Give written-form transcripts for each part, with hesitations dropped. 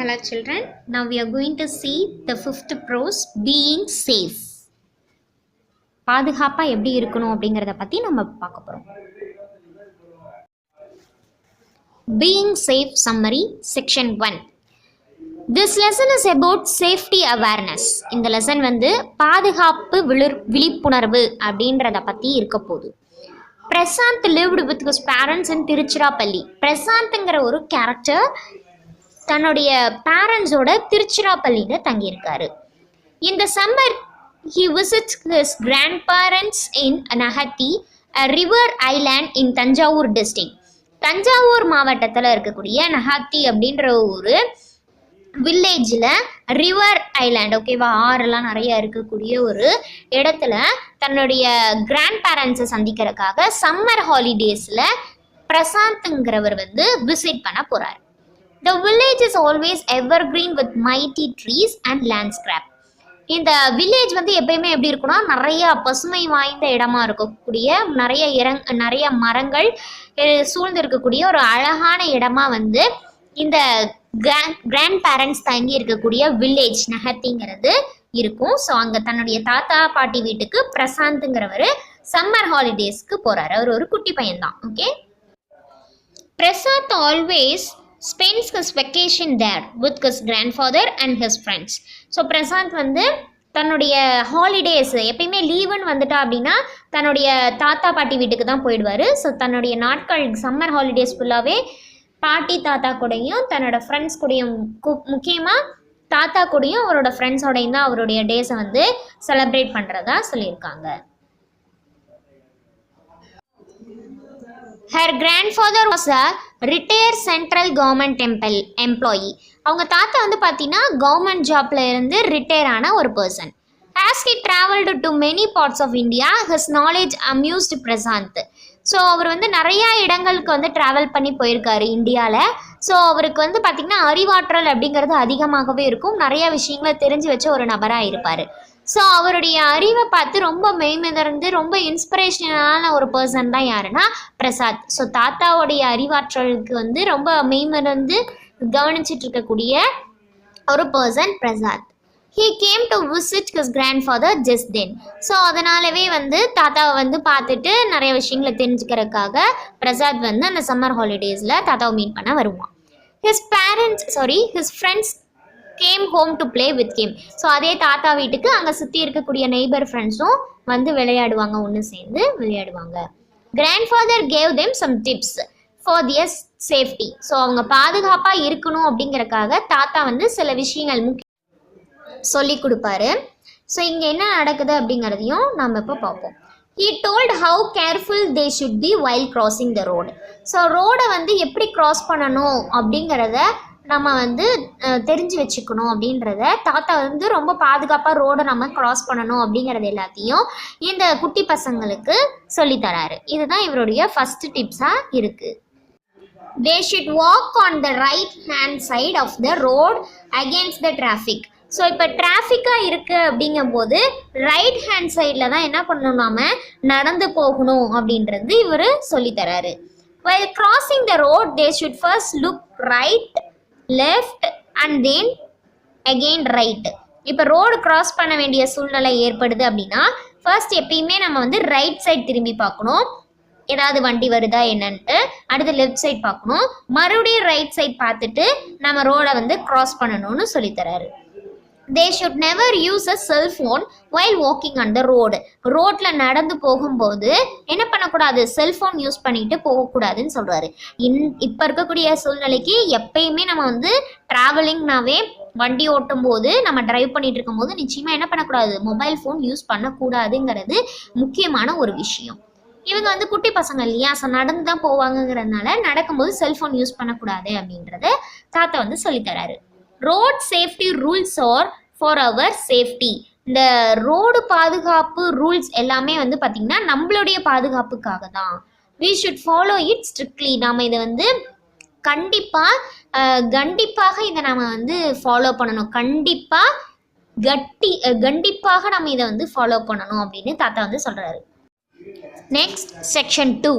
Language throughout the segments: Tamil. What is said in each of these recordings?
Hello children, now we are going to see the fifth prose, being safe. பாதுகாப்பா எப்படி இருக்கணும் அப்படிங்கறத பத்தி நம்ம பார்க்க போறோம். Being safe summary section 1. This lesson is about safety awareness. இந்த லெசன் வந்து பாதுகாப்பு விழிப்புணர்வு அப்படிங்கறத பத்தி இருக்க போகுது. Prashanth lived with his parents in Tiruchirappalli. பிரசாந்த்ங்கற ஒரு கேரக்டர் தன்னுடைய பேரண்ட்ஸோட திருச்சிராப்பள்ளியில் தங்கியிருக்காரு. இந்த summer he visits his grandparents in Nahati, a river island in Thanjavur district. Thanjavur மாவட்டத்தில் இருக்கக்கூடிய நஹாத்தி அப்படின்ற ஒரு வில்லேஜில் ரிவர் ஐலாண்ட், ஓகேவா, ஆறெல்லாம் நிறைய இருக்கக்கூடிய ஒரு இடத்துல தன்னுடைய கிராண்ட் பேரண்ட்ஸை சந்திக்கிறதுக்காக சம்மர் ஹாலிடேஸில் பிரசாந்த்ங்கிறவர் வந்து விசிட் பண்ண போகிறார். The village is always evergreen with mighty trees and landscape. இந்த வில்லேஜ் வந்து எப்பயுமே எப்படி இருக்குன்னா நிறைய பசுமை வாய்ந்த இடமா இருக்கக்கூடிய நிறைய மரங்கள் சூழ்ந்து இருக்கக்கூடிய ஒரு அழகான இடமா வந்து இந்த கிராண்ட் பேரண்ட்ஸ் தங்கி இருக்கக்கூடிய வில்லேஜ் நஹத்திங்கிறது இருக்கும். ஸோ அங்கே தன்னுடைய தாத்தா பாட்டி வீட்டுக்கு பிரசாந்த்ங்கிறவர் சம்மர் ஹாலிடேஸ்க்கு போறாரு. அவர் ஒரு குட்டி பையன்தான். Okay, Prashant always spends his vacation there with his grandfather and his friends. So Prashant வந்து தன்னுடைய ஹாலிடேஸ் எப்பயுமே லீவுன்னு வந்துட்டா அப்படின்னா தன்னுடைய தாத்தா பாட்டி வீட்டுக்கு தான் போயிடுவார். ஸோ தன்னுடைய நாட்கள் சம்மர் ஹாலிடேஸ் ஃபுல்லாகவே பாட்டி தாத்தா கூடயும் தன்னோட ஃப்ரெண்ட்ஸ் கூடயும், முக்கியமாக தாத்தா கூடயும் அவரோட ஃப்ரெண்ட்ஸோடையும் தான் அவருடைய டேஸை வந்து செலிப்ரேட் பண்ணுறதா சொல்லியிருக்காங்க. Her grandfather was a retired central government employee. அவங்க தாத்தா வந்து பார்த்தீங்கன்னா கவர்மெண்ட் ஜாப்ல இருந்து ரிட்டையர் ஆன ஒரு person. As he traveled to many parts of India, his knowledge amused Prashanth. So அவர் வந்து நிறையா இடங்களுக்கு வந்து ட்ராவல் பண்ணி போயிருக்காரு இந்தியாவில். ஸோ அவருக்கு வந்து பார்த்திங்கன்னா அறிவாற்றல் அப்படிங்கிறது அதிகமாகவே இருக்கும். நிறையா விஷயங்களை தெரிஞ்சு வச்ச ஒரு நபராக இருப்பார். ஸோ அவருடைய அறிவை பார்த்து ரொம்ப மெய்மிதர்ந்து ரொம்ப இன்ஸ்பிரேஷனான ஒரு பர்சன் தான் யாருன்னா பிரசாந்த். ஸோ தாத்தாவுடைய அறிவாற்றலுக்கு வந்து ரொம்ப மெய்மிதர்ந்து கவனிச்சிட்டு இருக்கக்கூடிய ஒரு person Prashanth. He came to visit his grandfather just then. So அதனாலவே வந்து தாத்தாவை வந்து பார்த்துட்டு நிறைய விஷயங்களை தெரிஞ்சுக்கிறதுக்காக பிரசாத் வந்து அந்த சம்மர் ஹாலிடேஸில் தாத்தாவை மீட் பண்ண வருவான். his friends came home to play with him. So அதே தாத்தா வீட்டுக்கு அங்கே சுற்றி இருக்கக்கூடிய நெய்பர் ஃப்ரெண்ட்ஸும் வந்து விளையாடுவாங்க, ஒன்று சேர்ந்து விளையாடுவாங்க. Grandfather gave them some tips for their safety. So அவங்க பாதுகாப்பாக இருக்கணும் அப்படிங்கிறக்காக தாத்தா வந்து சில விஷயங்கள் சொல்லி கொடுப்பாரு. ஸோ இங்கே என்ன நடக்குது அப்படிங்கிறதையும் நாம் இப்போ பார்ப்போம். He told how careful they should be while crossing the road. So ரோடை வந்து எப்படி க்ராஸ் பண்ணணும் அப்படிங்கிறத நம்ம வந்து தெரிஞ்சு வச்சுக்கணும் அப்படின்றத தாத்தா வந்து ரொம்ப பாதுகாப்பாக ரோடை நம்ம க்ராஸ் பண்ணணும் அப்படிங்கிறது எல்லாத்தையும் இந்த குட்டி பசங்களுக்கு சொல்லித்தராரு. இதுதான் இவருடைய ஃபர்ஸ்ட் டிப்ஸாக இருக்குது. They should walk on the right hand side of the road against the traffic. So இப்போ டிராஃபிக்காக இருக்குது அப்படிங்கும்போது ரைட் ஹேண்ட் சைடில் தான் என்ன பண்ணணும், நாம நடந்து போகணும் அப்படின்றது இவர் சொல்லித்தராரு. While crossing the road, they should first look right, left and then again right. இப்போ ரோடு கிராஸ் பண்ண வேண்டிய சூழ்நிலை ஏற்படுது அப்படின்னா ஃபர்ஸ்ட் எப்பயுமே நம்ம வந்து ரைட் சைட் திரும்பி பார்க்கணும், ஏதாவது வண்டி வருதா என்னன்ட்டு. அடுத்து லெஃப்ட் சைட் பார்க்கணும், மறுபடியும் ரைட் சைட் பார்த்துட்டு நம்ம ரோடை வந்து கிராஸ் பண்ணணும்னு சொல்லித்தராரு. They should never use a cell phone while walking on the road. ரோட்டில் நடந்து போகும்போது என்ன பண்ணக்கூடாது, செல்ஃபோன் யூஸ் பண்ணிட்டு போகக்கூடாதுன்னு சொல்கிறாரு. இப்போ இருக்கக்கூடிய சூழ்நிலைக்கு எப்பயுமே நம்ம வந்து ட்ராவலிங்னாவே வண்டி ஓட்டும் போது நம்ம டிரைவ் பண்ணிட்டு இருக்கும்போது நிச்சயமாக என்ன பண்ணக்கூடாது, மொபைல் ஃபோன் யூஸ் பண்ணக்கூடாதுங்கிறது முக்கியமான ஒரு விஷயம். இவங்க வந்து குட்டி பசங்க இல்லையா, ஸோ நடந்து தான் போவாங்கங்கிறதுனால நடக்கும்போது செல்ஃபோன் யூஸ் பண்ணக்கூடாது அப்படின்றத தாத்தா வந்து சொல்லித்தராரு. Road safety rules are for our safety. இந்த ரோடு பாதுகாப்பு ரூல்ஸ் எல்லாமே வந்து பார்த்திங்கன்னா நம்மளுடைய பாதுகாப்புக்காக தான். We should follow it strictly. நாம் இதை வந்து கண்டிப்பாக இதை நம்ம வந்து ஃபாலோ பண்ணணும், கண்டிப்பாக நம்ம இதை வந்து ஃபாலோ பண்ணணும் அப்படின்னு தாத்தா வந்து சொல்கிறாரு. Next section 2.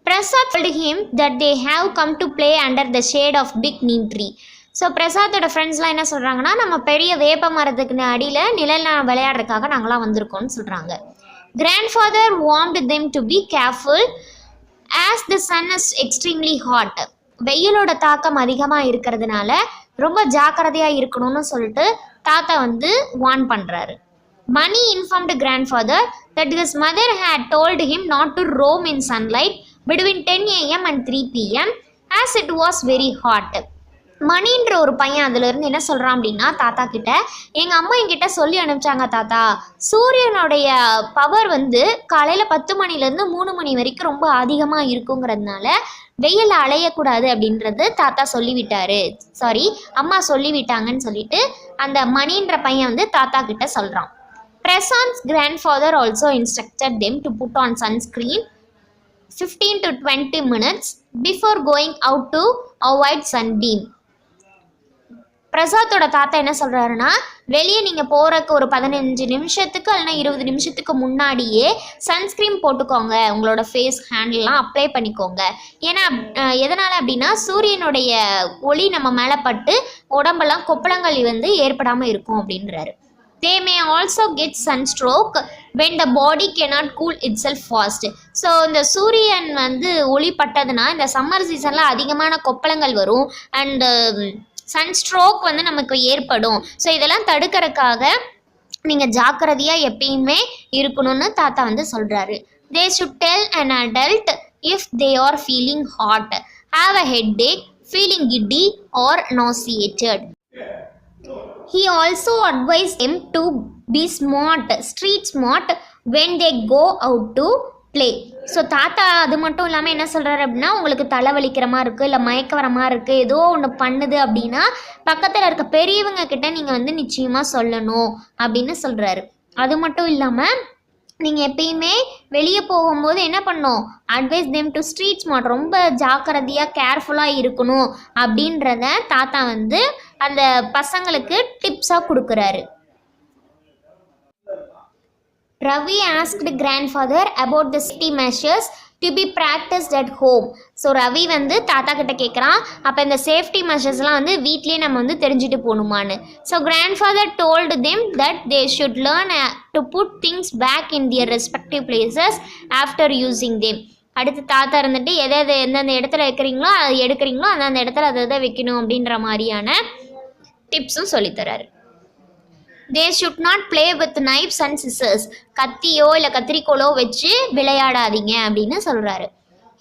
Prasad told him that they have come to play under the shade of big neem tree. So பிரசாத்தோட ஃப்ரெண்ட்ஸ்லாம் என்ன சொல்கிறாங்கன்னா, நம்ம பெரிய வேப்ப மரத்துக்கு அடியில் நிழல் விளையாடுறதுக்காக நாங்களாம் வந்திருக்கோம்னு சொல்கிறாங்க. Grandfather warned them to be careful as the sun is extremely hot. வெயிலோட தாக்கம் அதிகமாக இருக்கிறதுனால ரொம்ப ஜாக்கிரதையாக இருக்கணும்னு சொல்லிட்டு தாத்தா வந்து வார்ன் பண்ணுறாரு. Mani informed grandfather that his mother had told him not to roam in sunlight between 10 a.m. and 3 p.m. as it was very hot. மணின்ற ஒரு பையன் அதுலேருந்து என்ன சொல்கிறான் அப்படின்னா, தாத்தா கிட்ட எங்கள் அம்மா என்கிட்ட சொல்லி அனுப்பிச்சாங்க தாத்தா, சூரியனுடைய பவர் வந்து காலையில் 10 மணிலேருந்து 3 மணி வரைக்கும் ரொம்ப அதிகமாக இருக்குங்கிறதுனால வெயில் அலையக்கூடாது அப்படின்றது தாத்தா சொல்லிவிட்டாரு, அம்மா சொல்லிவிட்டாங்கன்னு சொல்லிட்டு அந்த மணின்ற பையன் வந்து தாத்தா கிட்ட சொல்கிறான். Prasant's grandfather also instructed them to put on sunscreen 15 to 20 minutes before going out to avoid sunbeam. பிரசாத்தோட தாத்தா என்ன சொல்கிறாருன்னா, வெளியே நீங்கள் போகிறக்கு ஒரு 15 நிமிஷத்துக்கு இல்லைனா 20 நிமிஷத்துக்கு முன்னாடியே சன்ஸ்க்ரீன் போட்டுக்கோங்க, உங்களோட ஃபேஸ் ஹேண்ட்லாம் அப்ளை பண்ணிக்கோங்க. ஏன்னா எதனால் அப்படின்னா சூரியனுடைய ஒளி நம்ம மேலே பட்டு உடம்பெல்லாம் கொப்பளங்கள் வந்து ஏற்படாமல் இருக்கும் அப்படின்றாரு. They may also get sunstroke when the body cannot cool itself fast. So இந்த சூரியன் வந்து ஒளி பட்டதுன்னா இந்த சம்மர் சீசனில் அதிகமான கொப்பளங்கள் வரும் அண்டு சன்ஸ்ட்ரோக் வந்து நமக்கு ஏற்படும். ஸோ இதெல்லாம் தடுக்கிறதுக்காக நீங்கள் ஜாக்கிரதையாக எப்பயுமே இருக்கணும்னு தாத்தா வந்து சொல்கிறாரு. They should tell an adult if they are feeling hot, have a headache, feeling giddy or nauseated. He also advised them to be street smart when they go out to play. So தாத்தா அது மட்டும் இல்லாமல் என்ன சொல்கிறாரு அப்படின்னா, உங்களுக்கு தலைவலிக்கிற மாதிரி இருக்குது இல்லை மயக்க வர மாதிரி இருக்குது ஏதோ ஒன்று பண்ணுது அப்படின்னா பக்கத்தில் இருக்க பெரியவங்க கிட்ட நீங்கள் வந்து நிச்சயமாக சொல்லணும் அப்படின்னு சொல்கிறாரு. அது மட்டும் இல்லாமல் நீங்கள் எப்பயுமே வெளியே போகும்போது என்ன பண்ணணும், advice them to street smart, ரொம்ப ஜாக்கிரதையாக கேர்ஃபுல்லாக இருக்கணும் அப்படின்றத தாத்தா வந்து அந்த பசங்களுக்கு டிப்ஸாக கொடுக்குறாரு. Ravi asked grandfather about the safety measures to be practiced at home. So Ravi வந்து தாத்தா கிட்ட கேட்குறான், அப்போ இந்த சேஃப்டி மெஷர்ஸ்லாம் வந்து வீட்லேயே நம்ம வந்து தெரிஞ்சுட்டு போகணுமான்னு. So grandfather told them that they should learn to put things back in their respective places after using them. அடுத்து தாத்தா இருந்துட்டு எந்தெந்த இடத்துல வைக்கிறீங்களோ அது எடுக்கிறீங்களோ அந்தந்த இடத்துல அதை வைக்கணும் அப்படின்ற மாதிரியான டிப்ஸும் சொல்லித்தராரு. They should not play with knives and scissors. கத்தியோ இல்லை கத்திரிக்கோலோ வச்சு விளையாடாதீங்க அப்படின்னு சொல்கிறாரு.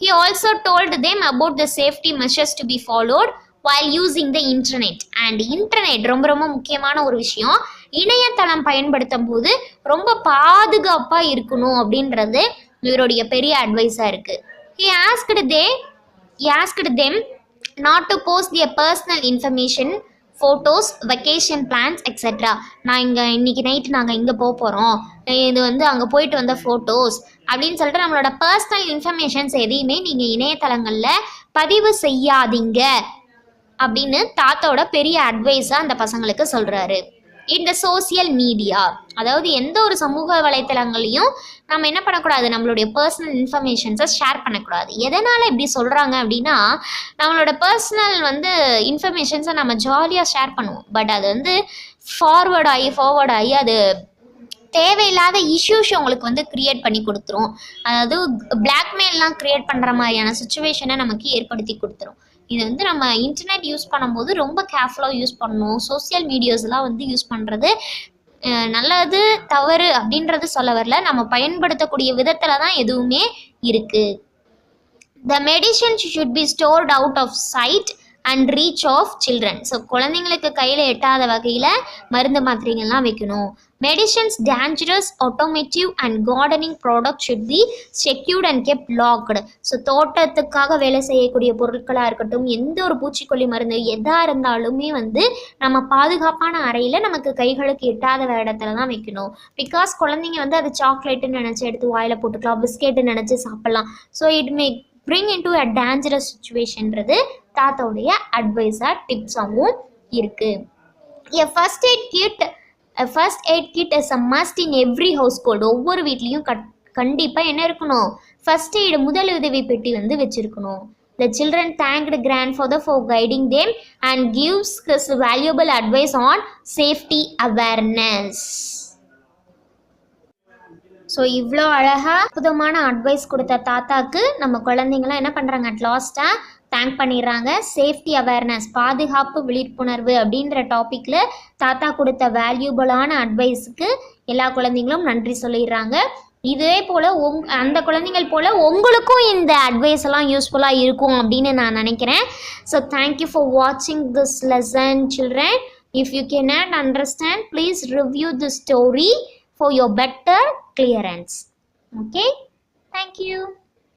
He also told them about the safety measures to be followed while using the internet. And internet ரொம்ப ரொம்ப முக்கியமான ஒரு விஷயம். இணையதளம் பயன்படுத்தும் போது ரொம்ப பாதுகாப்பாக இருக்கணும் அப்படின்றது இவருடைய பெரிய அட்வைஸாக இருக்குது. He asked them not to post their personal information, photos, vacation plans etcetera. இன்னைக்கு நைட்டு நாங்கள் இங்கே போகிறோம், இது வந்து அங்கே போயிட்டு வந்த ஃபோட்டோஸ் அப்படின்னு சொல்லிட்டு நம்மளோட பர்சனல் இன்ஃபர்மேஷன்ஸ் எதையுமே நீங்கள் இணையதளங்களில் பதிவு செய்யாதீங்க அப்படின்னு தாத்தாவோட பெரிய அட்வைஸாக அந்த பசங்களுக்கு சொல்கிறாரு. இந்த சோசியல் மீடியா, அதாவது எந்த ஒரு சமூக வலைத்தளங்களையும் நம்ம என்ன பண்ணக்கூடாது, நம்மளுடைய பர்சனல் இன்ஃபர்மேஷன்ஸை ஷேர் பண்ணக்கூடாது. எதனால் இப்படி சொல்கிறாங்க அப்படின்னா, நம்மளோட பர்சனல் வந்து இன்ஃபர்மேஷன்ஸை நம்ம ஜாலியாக ஷேர் பண்ணுவோம், பட் அது வந்து ஃபார்வர்ட் ஆகி அது தேவையில்லாத இஷ்யூஸ் உங்களுக்கு வந்து க்ரியேட் பண்ணி கொடுத்துரும். அதாவது பிளாக்மெயிலாம் க்ரியேட் பண்ணுற மாதிரியான சுச்சுவேஷனை நமக்கு ஏற்படுத்தி கொடுத்துரும். இது வந்து நம்ம இன்டர்நெட் யூஸ் பண்ணும்போது ரொம்ப கேர்ஃபுல்லாக யூஸ் பண்ணணும். சோசியல் மீடியாஸ்லாம் வந்து யூஸ் பண்ணுறது நல்லது தவறு அப்படின்றது சொல்ல வரல, நம்ம பயன்படுத்தக்கூடிய விதத்தில் தான் எதுவுமே இருக்குது. The medicines should be stored out of sight and reach of children. So குழந்தைங்களுக்கு கையில் எட்டாத வகையில் மருந்து மாத்திரைகள்லாம் வைக்கணும். Medicines, dangerous, automotive and gardening products should be secured and kept locked. So தோட்டத்துக்காக வேலை செய்யக்கூடிய பொருட்களாக இருக்கட்டும், எந்த ஒரு பூச்சிக்கொல்லி மருந்து எதாக இருந்தாலுமே வந்து நம்ம பாதுகாப்பான அறையில் நமக்கு கைகளுக்கு எட்டாத இடத்துல தான் வைக்கணும். பிகாஸ் குழந்தைங்க வந்து அது சாக்லேட்டுன்னு நினச்சி எடுத்து வாயில் போட்டுக்கலாம், பிஸ்கெட்டுன்னு நினச்சி சாப்பிட்லாம். So it may bring into a dangerous situationன்றது தாத்தாவுடைய அட்வைஸாக டிப்ஸாகவும் இருக்குது. A first aid kit is a must in every household. ஒவ்வொரு வீட்லேயும் கண்டிப்பாக என்ன இருக்கணும், ஃபர்ஸ்ட் எய்டு முதலுதவி பெட்டி வந்து வச்சுருக்கணும். The children thanked grandfather for guiding them and gives his valuable advice on safety awareness. So இவ்வளோ அழகாக அற்புதமான அட்வைஸ் கொடுத்த தாத்தாக்கு நம்ம குழந்தைங்களாம் என்ன பண்ணுறாங்க, அட் லாஸ்ட்டாக தேங்க் பண்ணிடுறாங்க. சேஃப்டி அவேர்னஸ், பாதுகாப்பு விழிப்புணர்வு அப்படின்ற டாப்பிக்கில் தாத்தா கொடுத்த வேல்யூபிளான அட்வைஸுக்கு எல்லா குழந்தைங்களும் நன்றி சொல்லிடுறாங்க. இதே போல் அந்த குழந்தைங்கள் போல் உங்களுக்கும் இந்த அட்வைஸ் எல்லாம் யூஸ்ஃபுல்லாக இருக்கும் அப்படின்னு நான் நினைக்கிறேன். ஸோ தேங்க்யூ ஃபார் வாட்சிங் this lesson children. If you cannot understand, please review the story for your better clearance. Okay, thank you.